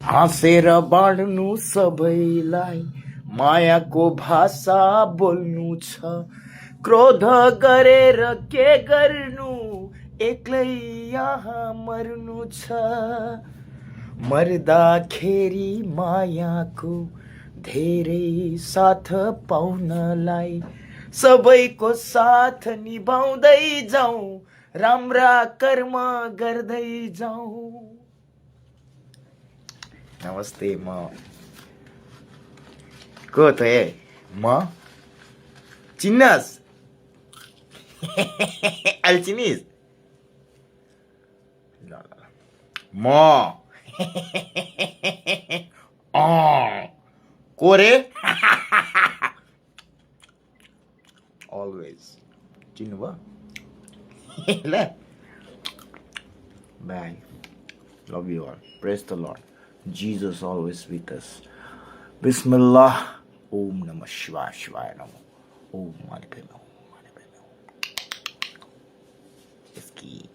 हाँसेर बाँड्नु सबैलाई मायाको भाषा बोल्नु छ। क्रोध गरेर के गर्नु, एक्लै यहाँ मर्नु छ। मर्दाखेरि मायाको धेरै साथ पाउनलाई सबैको साथ निभाउँदै जाउँ, राम्रा कर्म गर्दै जाउँ। नमस्ते। म को त ए म चिन्नस् अहिले चिनिस् म को रे अलवेज चिन्नुभयो ल बाई love you all praise the Lord Jesus always with us. Bismillah. Om Namah Shivaya Shivaya Namo. Om Mani Padme Hum Mani Padme Hum. Iski.